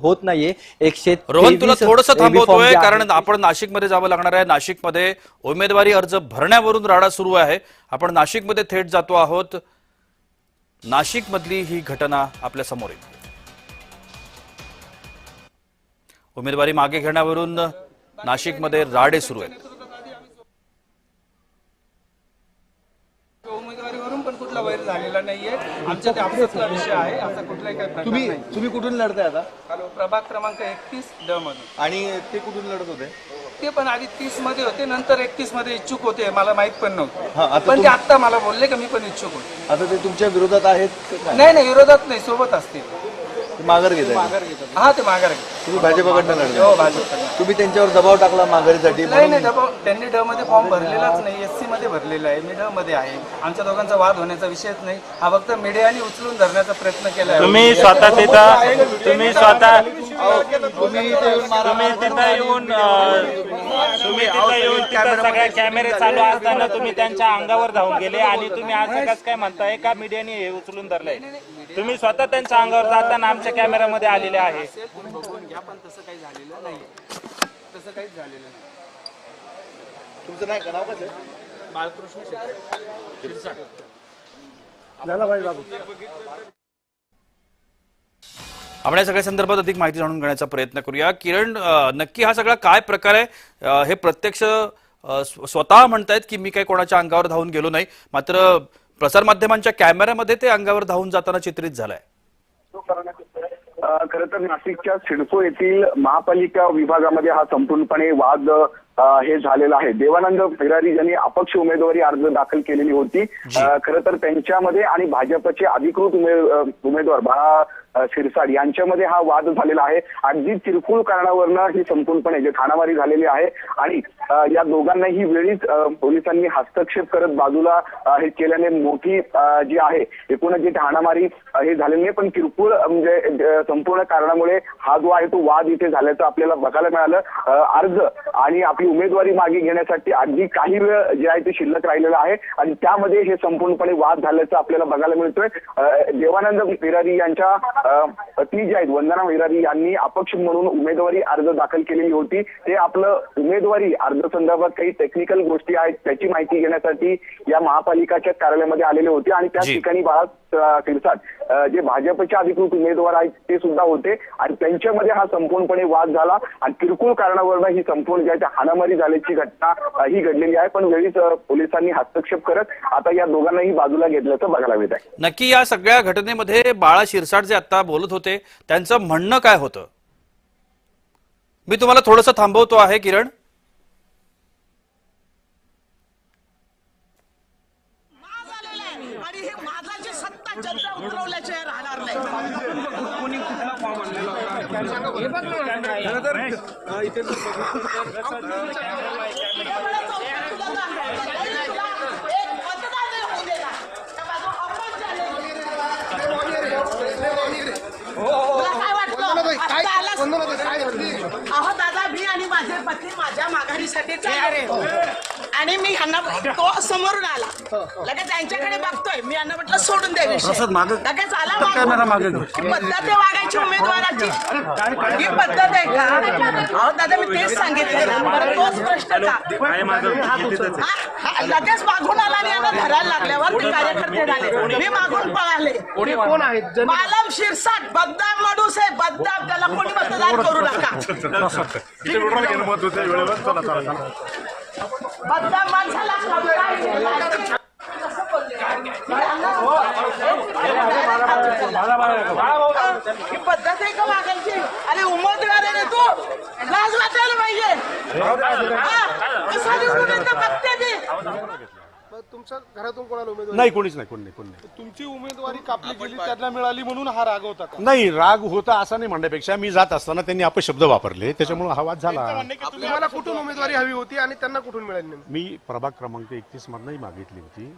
होत नाहीये। रोहन, तुला थोडंसं 123 थांबवतोय कारण आपण नाशिकमध्ये जावं लागणार आहे। नाशिकमध्ये उमेदवारी अर्ज भरण्यावरून राडा सुरू आहे। आपण नाशिकमध्ये थेट जातो आहोत। नाशिकमधली ही घटना आपल्या समोर येते। उमेदवारी मागे घेण्यावरून नाशिकमध्ये राडे सुरू आहेत। उमेदवारीवरून पण कुठला वैर झालेला नाहीये। आमच्या ते आपसातला विषय आहे। असा कुठलाही काही प्रकार नाही। तुम्ही कुठून लढताय आता? प्रभाग क्रमांक 31 ड मधून। आणि ते कुठून लढत होते? ते पण आधी 30 मध्ये होते, नंतर 31 मध्ये इच्छुक होते। मला माहित पण हा, नव्हतं, आता पण ते आता मला बोलले की मी पण इच्छुक होते। आता ते तुमच्या विरोधात आहेत का? नाही नाही, विरोधात नाही, सोबत असतील। ते माघार घेत आहे? हा, ते माघार घेतात। तुम्ही भाजपकडनं लढताय? हो, भाजपकडनं। तुम्ही त्यांच्यावर दबाव टाकला माघारीसाठी? नाही नाही, त्यांनी ड मध्ये फॉर्म भरलेलाच नाही, SC मध्ये भरलेला आहे, मी ड मध्ये आहे। आमच्या दोघांचा वाद होण्याचा विषयच नाही। हा फक्त मीडियाने उचलून धरण्याचा प्रयत्न केला आहे। तुम्ही स्वतः तिथं तुम्ही स्वतः सगळ्या कॅमेरे चालू असताना तुम्ही त्यांच्या अंगावर धावून गेले आणि तुम्ही आज कसं काय म्हणताय का मीडियाने हे उचलून धरलंय? तुम्ही स्वतः त्यांच्या अंगावर जाताना आमच्या कॅमेऱ्यामध्ये आलेले आहे। बघून घ्या, पण तसं काही झालेलं नाही, तसं काहीच झालेलं नाही। तुमचं नाही का नाव कसं? बाळकृष्ण झाला भाई बाबू। आपण या सगळ्या संदर्भात अधिक माहिती जाणून घेण्याचा प्रयत्न करूया। किरण, नक्की हा सगळा काय प्रकार आहे? हे प्रत्यक्ष स्वतः म्हणतायत की मी काही कोणाच्या अंगावर धावून गेलो नाही, मात्र प्रसारमाध्यमांच्या कॅमेऱ्यामध्ये ते अंगावर धावून जाताना चित्रित झालंय। खरं तर नाशिकच्या सिडको येथील महापालिका विभागामध्ये हा संपूर्णपणे वाद हे झालेला आहे। देवानंद फिरारी यांनी अपक्ष उमेदवारी अर्ज दाखल केलेली होती। खरं तर त्यांच्यामध्ये आणि भाजपचे अधिकृत उमेदवार बाळा शिरसाट यांच्यामध्ये हा वाद झालेला आहे। अगदी किरकोळ कारणावरनं ही संपूर्णपणे जे ठाणामारी झालेली आहे आणि या दोघांनाही वेळीच पोलिसांनी हस्तक्षेप करत बाजूला हे केल्याने मोठी जी आहे एकूण जी ठाणामारी हे झालेली नाही, पण किरकोळ म्हणजे संपूर्ण कारणामुळे हा जो आहे तो वाद इथे झाल्याचं आपल्याला बघायला मिळालं। अर्ज आणि आपली उमेदवारी मागे घेण्यासाठी अगदी काही वेळ जे आहे ते शिल्लक राहिलेला आहे आणि त्यामध्ये हे संपूर्णपणे वाद झाल्याचं आपल्याला बघायला मिळतोय। देवानंद फिरारी यांच्या पत्नी जी आहेत वंदना फिरारी यांनी अपक्ष म्हणून उमेदवारी अर्ज दाखल केलेली होती। ते आपलं उमेदवारी अर्ज संदर्भात काही टेक्निकल गोष्टी आहेत त्याची माहिती घेण्यासाठी या महापालिकाच्या कार्यालयामध्ये आलेले होते आणि त्या ठिकाणी बाळा शिरसाट जे भाजपचे अधिकृत उमेदवार आहेत ते सुद्धा होते आणि त्यांच्यामध्ये हा संपूर्णपणे वाद झाला आणि किरकोळ कारणावरून ही संपूर्ण जी आहे हाणामारी झाल्याची घटना ही घडलेली आहे, पण वेळीच पोलिसांनी हस्तक्षेप करत आता या दोघांनाही बाजूला घेतल्याचं बघायला मिळत आहे। नक्की या सगळ्या घटनेमध्ये बाळा शिरसाट जे आता बोलत होते त्यांचं म्हणणं काय होतं? मी तुम्हाला थोडंसं थांबवतो आहे किरण। अहो दादा, मी आणि माझे पती माझ्या माघारीसाठी आणि मी ह्यांना तो समोरून आला, लगेच त्यांच्याकडे बघतोय, मी यांना म्हटलं सोडून द्या विषय, लगेच आला पद्धत आहे वागायची उमेदवाराची, ही पद्धत आहे का? अहो दादा, मी तेच सांगितलं ना, तोच प्रश्न का? लगेच मागून आला आणि यांना धरायला लागल्यावर ते कार्यकर्ते झाले, मी मागून पळाले। कोण आहेत? मालम शिरसाट, बदनाम माणूस आहे, बदनाम, त्याला कोणी मतदान करू नका। बदनाम माणसाला ही पद्धत आहे का मागायची? अरे उमेदवार आहे रे तू, लाज वाटायला पाहिजे। बघते ती तुमच्या घरातून कोणाला उमेदवारी नाही? कोणीच नाही, कोण नाही। तुमची उमेदवारी कापली गेली, त्यांना मिळाली म्हणून हा राग होता का? नाही, राग होता असं नाही म्हणण्यापेक्षा मी जात असताना त्यांनी अपशब्द वापरले त्याच्यामुळे हा वाद झाला। तुम्हाला कुठून उमेदवारी हवी होती आणि त्यांना कुठून मिळाली? मी प्रभाग क्रमांक 31 मधनही मागितली होती,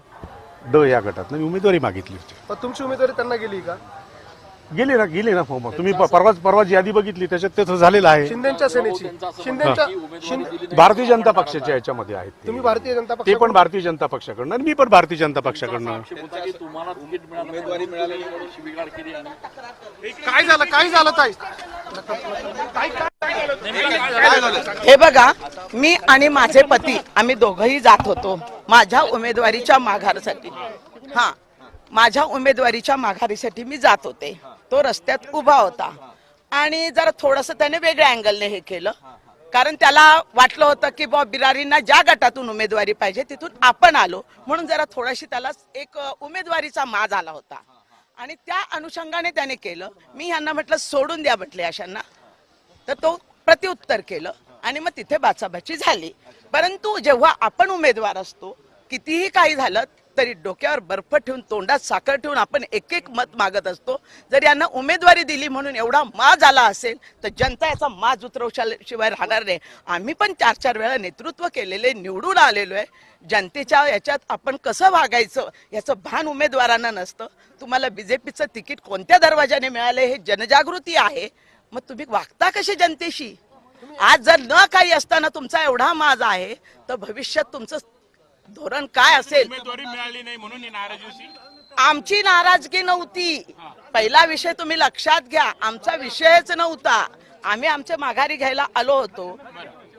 ड या गटात मी उमेदवारी मागितली होती। तुमची उमेदवारी त्यांना गेली का? गेली ना फॉर्म तुम्ही परवाच यादी बघितली त्याच्यात त्याचं झालेलं आहे. शिंदेच्या सेनेची शिंदेच्या भारतीय जनता पक्षाच्या याच्यामध्ये आहेत ते. तुम्ही भारतीय जनता ते पण भारतीय जनता पक्षाकडनं आणि मी पण भारतीय जनता पक्षाकडनं. काय झालं ताई? हे बघा, मी आणि माझे पती आम्ही दोघंही जात होतो माझ्या उमेदवारीच्या माघारीसाठी. माझ्या उमेदवारीच्या माघारीसाठी मी जात होते. तो रस्त्यात उभा होता आणि जरा थोडंसं त्याने वेगळ्या अँगलने हे केलं, कारण त्याला वाटलं होतं की बिरारींना ज्या गटातून उमेदवारी पाहिजे तिथून आपण आलो, म्हणून जरा थोडीशी त्याला एक उमेदवारीचा माज आला होता आणि त्या अनुषंगाने त्याने केलं. मी ह्यांना म्हटलं सोडून द्या म्हटले अशांना, तर तो प्रत्युत्तर केलं आणि मग तिथे बाचाबाची झाली. परंतु जेव्हा आपण उमेदवार असतो, कितीही काही झालं तरी डोक्यावर बर्फ ठेवून तोंडात साखर ठेवून आपण एक एक मत मागत असतो. जर यांना उमेदवारी दिली म्हणून एवढा माज आला असेल तर जनता याचा माज उतरवल्याशिवाय राहणार नाही. आम्ही पण 4-4 वेळा नेतृत्व केलेले, निवडून आलेलो आहे. जनतेच्या याच्यात आपण कसं वागायचं याचं भान उमेदवारांना नसतं. तुम्हाला बीजेपीचं तिकीट कोणत्या दरवाजाने मिळाले हे जनजागृती आहे, मग तुम्ही वागता कसे जनतेशी? आज जर न काही असताना तुमचा एवढा माज आहे तर भविष्यात तुमचं धोरण काय असेल? उमेदवारी मिळाली नाही म्हणून ही नाराजी होती. आमची नाराजगी नव्हती. पहिला विषय तुम्ही लक्षात घ्या, आमचा विषयच नव्हता. आम्ही आमच्या माघारी घ्यायला आलो होतो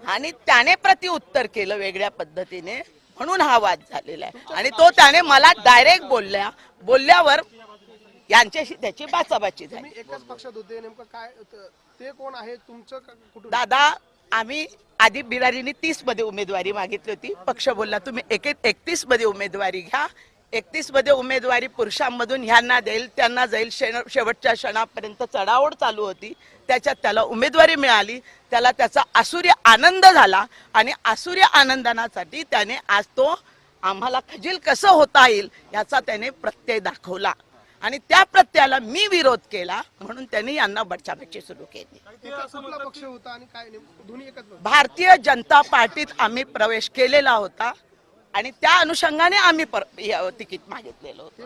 आणि त्याने प्रत्युत्तर केलं वेगळ्या पद्धतीने, म्हणून हा वाद झालेला आहे. आणि तो त्याने मला डायरेक्ट बोलल्यावर यांच्याशी त्याची बाचाबाची झाली. एकाच पक्षात होते, नेमकं काय ते कोण आहे तुमचं कुठून? दादा, आम्ही आधी बिरारीने 30 मध्ये उमेदवारी मागितली होती. पक्ष बोलला तुम्ही 31 मध्ये उमेदवारी घ्या. 31 मध्ये उमेदवारी पुरुषांमधून ह्यांना देईल त्यांना जाईल. शेवटच्या क्षणापर्यंत चढाओढ चालू होती. त्याच्यात त्याला उमेदवारी मिळाली. त्याला त्याचा आसुर्य आनंद झाला आणि आसुर्य आनंदासाठी त्याने आज तो आम्हाला खजील कसं होता येईल याचा त्याने प्रत्यय दाखवला आणि त्या प्रत्ययाला मी विरोध केला, म्हणून त्यांनी यांना बचाबाची सुरू केली. कुठला पक्ष होता आणि काय दोन्ही एकच पक्ष? भारतीय जनता पार्टीत आम्ही प्रवेश केलेला होता आणि त्या अनुषंगाने आम्ही तिकीट मागितलेलं होतं.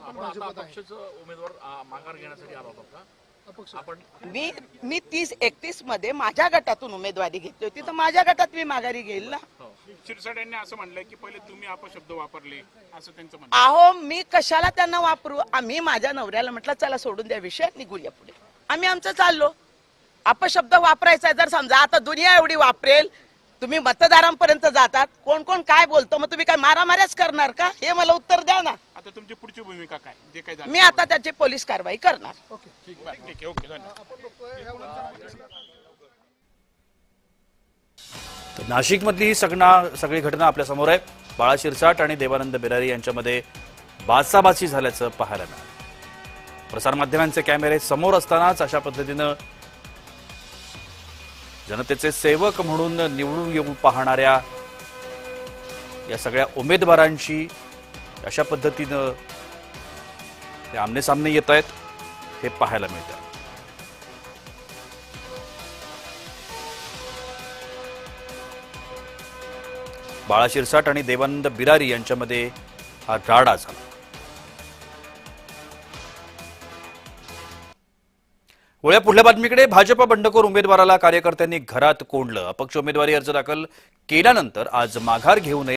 मी 30-31 मध्ये माझ्या गटातून उमेदवारी घेतली होती, तर माझ्या गटात मी माघारी घेईल ना. शिरसाट यांनी असं म्हणलंय की पहिले तुम्ही अपशब्द वापरले असं त्यांचं म्हणणं. अहो, मी कशाला त्यांना वापरू? आम्ही माझ्या नवऱ्याला म्हटलं चला सोडून द्या विषय, निघूया पुढे. आम्ही आमचं चाललो. अपशब्द वापरायचा जर समजा आता दुनिया एवढी वापरेल, तुम्ही मतदारांपर्यंत जातात, कोण कोण काय बोलतो, मग तुम्ही काय मारामाऱ्याच करणार का? हे मला उत्तर द्या ना. आता तुमची पुढची भूमिका काय, जे काय झालं? मी आता त्याची पोलीस कारवाई करणार. ठीक आहे, ओके, धन्यवाद. तर नाशिकमधली ही सगळी घटना आपल्या समोर आहे. बाळा शिरसाट आणि देवानंद बिरारी यांच्यामध्ये बाचाबाची झाल्याचं पाहायला मिळालं. प्रसारमाध्यमांचे कॅमेरे समोर असतानाच अशा पद्धतीनं जनतेचे सेवक म्हणून निवडून येऊन पाहणाऱ्या या सगळ्या उमेदवारांची अशा पद्धतीनं ते आमनेसामने येत आहेत हे पाहायला मिळतं. बाळा शिरसाट आणि देवानंद बिरारी यांच्यामध्ये हा राडा झाला. वळ्या पुढल्या बातमीकडे. भाजप बंडखोर उमेदवाराला कार्यकर्त्यांनी घरात कोंडलं. अपक्ष उमेदवारी अर्ज दाखल केल्यानंतर आज माघार घेऊ नये